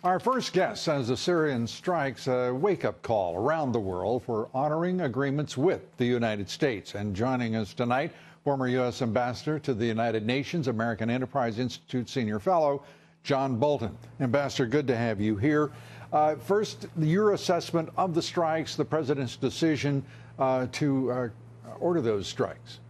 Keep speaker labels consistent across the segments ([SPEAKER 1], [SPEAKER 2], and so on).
[SPEAKER 1] Our first guest says the Syrian strikes a wake-up call around the world for honoring agreements with the United States. And joining us tonight, former U.S. Ambassador to the United Nations, American Enterprise Institute Senior Fellow, John Bolton. Ambassador, good to have you here. First, your assessment of the strikes, the president's decision to order those strikes.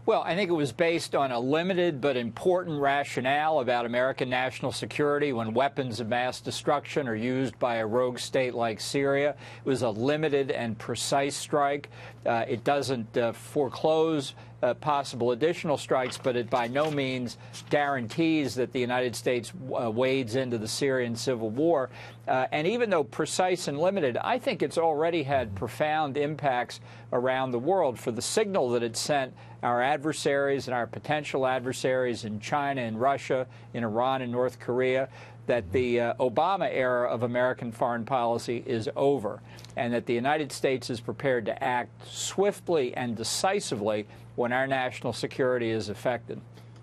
[SPEAKER 2] Well, I think it was based on a limited but important rationale about American national security when weapons of mass destruction are used by a rogue state like Syria. It was a limited and precise strike. It doesn't foreclose possible additional strikes, but it by no means guarantees that the United States wades into the Syrian civil war. And even though precise and limited, I think it's already had profound impacts around the world for the signal that it sent our adversaries and our potential adversaries in China and Russia, in Iran and North Korea, that the Obama era of American foreign policy is over, and that the United States is prepared to act swiftly and decisively when our national security is affected.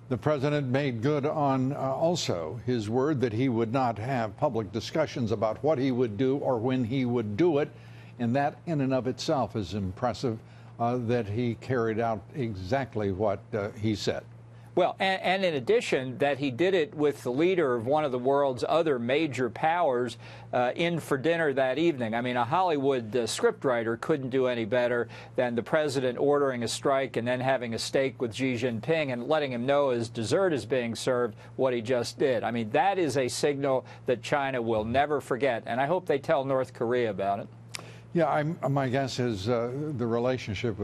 [SPEAKER 1] The president made good on also his word that he would not have public discussions about what he would do or when he would do it, and that in and of itself is impressive, that he carried out exactly what he said.
[SPEAKER 2] Well, and in addition, that he did it with the leader of one of the world's other major powers in for dinner that evening. I mean, a Hollywood scriptwriter couldn't do any better than the president ordering a strike and then having a steak with Xi Jinping and letting him know as dessert is being served what he just did. I mean, that is a signal that China will never forget, and I hope they tell North Korea about it.
[SPEAKER 1] Yeah, my guess is the relationship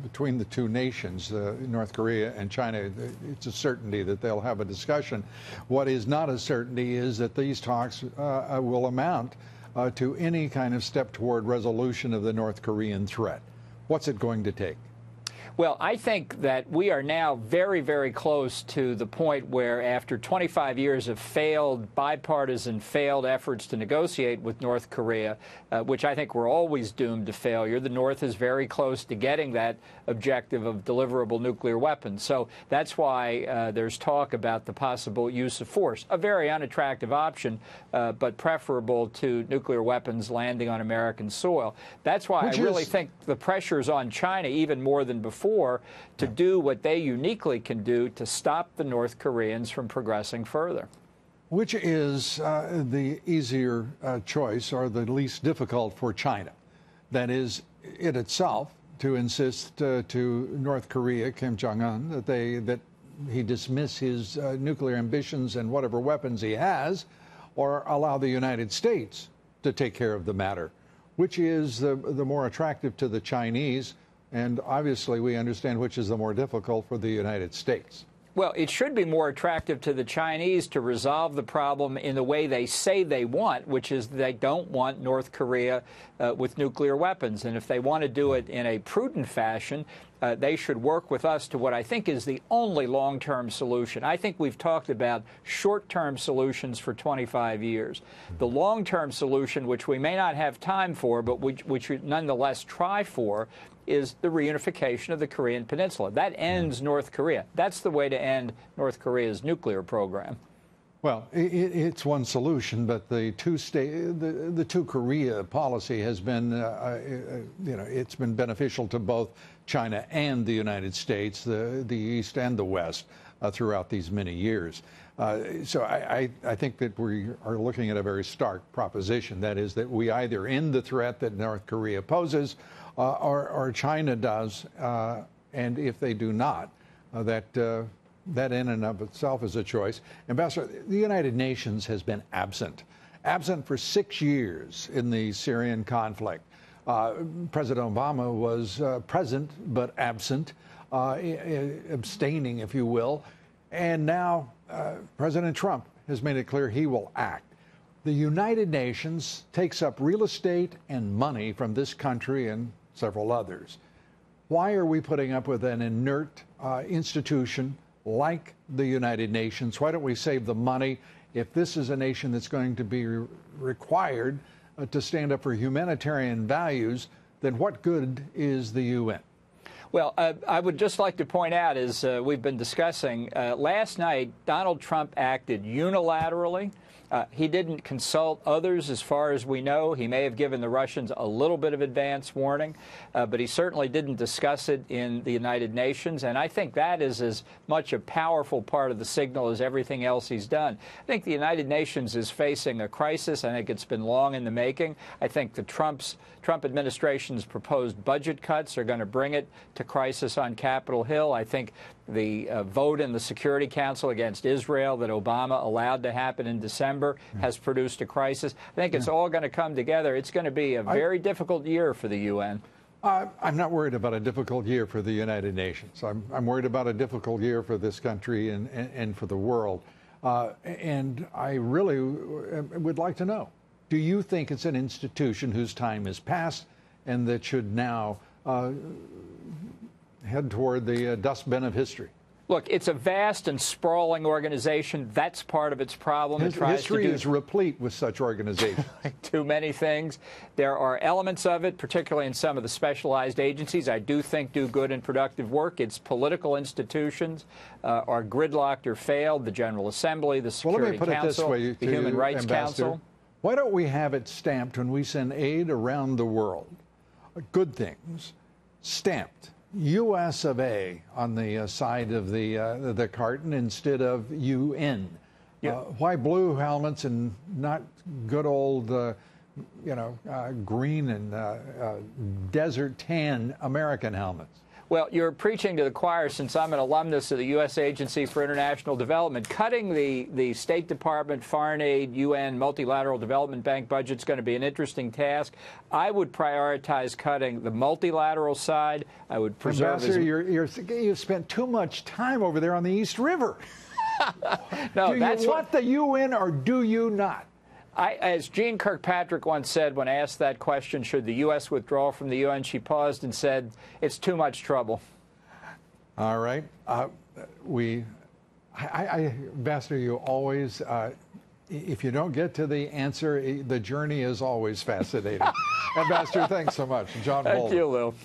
[SPEAKER 1] between the two nations, North Korea and China, it's a certainty that they'll have a discussion. What is not a certainty is that these talks will amount to any kind of step toward resolution of the North Korean threat. What's it going to take?
[SPEAKER 2] Well, I think that we are now very, very close to the point where after 25 years of bipartisan failed efforts to negotiate with North Korea, which I think were always doomed to failure, the North is very close to getting that objective of deliverable nuclear weapons. So that's why there's talk about the possible use of force, a very unattractive option, but preferable to nuclear weapons landing on American soil. That's why I really think the pressure is on China even more than before to do what they uniquely can do to stop the North Koreans from progressing further.
[SPEAKER 1] Which is the easier choice or the least difficult for China? That is, it itself to insist to North Korea, Kim Jong-un, that he dismiss his nuclear ambitions and whatever weapons he has, or allow the United States to take care of the matter. Which is the more attractive to the Chinese? And obviously, we understand which is the more difficult for the United States.
[SPEAKER 2] Well, it should be more attractive to the Chinese to resolve the problem in the way they say they want, which is they don't want North Korea with nuclear weapons. And if they want to do it in a prudent fashion, they should work with us to what I think is the only long-term solution. I think we've talked about short-term solutions for 25 years. The long-term solution, which we may not have time for, but which we nonetheless try for, is the reunification of the Korean Peninsula. That ends North Korea. That's the way to end North Korea's nuclear program.
[SPEAKER 1] Well, it's one solution, but the two Korea policy has been, it's been beneficial to both China and the United States, the East and the West, throughout these many years. So I think that we are looking at a very stark proposition. That is that we either end the threat that North Korea poses, or China does, and if they do not, that in and of itself is a choice. Ambassador, the United Nations has been absent for 6 years in the Syrian conflict. President Obama was present but absent, abstaining, if you will, and now President Trump has made it clear he will act. The United Nations takes up real estate and money from this country and several others. Why are we putting up with an inert institution like the United Nations? Why don't we save the money? If this is a nation that's going to be required to stand up for humanitarian values, then what good is the UN?
[SPEAKER 2] Well, I would just like to point out, as we've been discussing, last night Donald Trump acted unilaterally He didn't consult others as far as we know. He may have given the Russians a little bit of advance warning, but he certainly didn't discuss it in the United Nations. And I think that is as much a powerful part of the signal as everything else he's done. I think the United Nations is facing a crisis. I think it's been long in the making. I think the Trump administration's proposed budget cuts are going to bring it to crisis on Capitol Hill. I think the vote in the Security Council against Israel that Obama allowed to happen in December has produced a crisis. I think it's all going to come together. It's going to be a very difficult year for the UN.
[SPEAKER 1] I'm not worried about a difficult year for the United Nations. I'm worried about a difficult year for this country and for the world. And I really would like to know, do you think it's an institution whose time is past and that should now head toward the dustbin of history?
[SPEAKER 2] Look, it's a vast and sprawling organization. That's part of its problem.
[SPEAKER 1] History is replete with such organizations.
[SPEAKER 2] Too many things. There are elements of it, particularly in some of the specialized agencies, I do think do good and productive work. Its political institutions are gridlocked or failed. The General Assembly, the Security Council, the Human Rights Council.
[SPEAKER 1] Why don't we have it stamped when we send aid around the world? Good things, stamped. U.S. of A. on the side of the carton instead of UN. Why blue helmets and not good old, green and desert tan American helmets?
[SPEAKER 2] Well, you're preaching to the choir since I'm an alumnus of the U.S. Agency for International Development. Cutting the State Department, Foreign Aid, UN, Multilateral Development Bank budget is going to be an interesting task. I would prioritize cutting the multilateral side. I would preserve...
[SPEAKER 1] Ambassador, you've spent too much time over there on the East River.
[SPEAKER 2] No,
[SPEAKER 1] do you want the UN or do you not?
[SPEAKER 2] As Jeane Kirkpatrick once said when asked that question, should the U.S. withdraw from the UN, she paused and said, it's too much trouble.
[SPEAKER 1] All right. Ambassador, you always, if you don't get to the answer, the journey is always fascinating. Ambassador, thanks so much. John Bolton.
[SPEAKER 2] Thank you, Lou.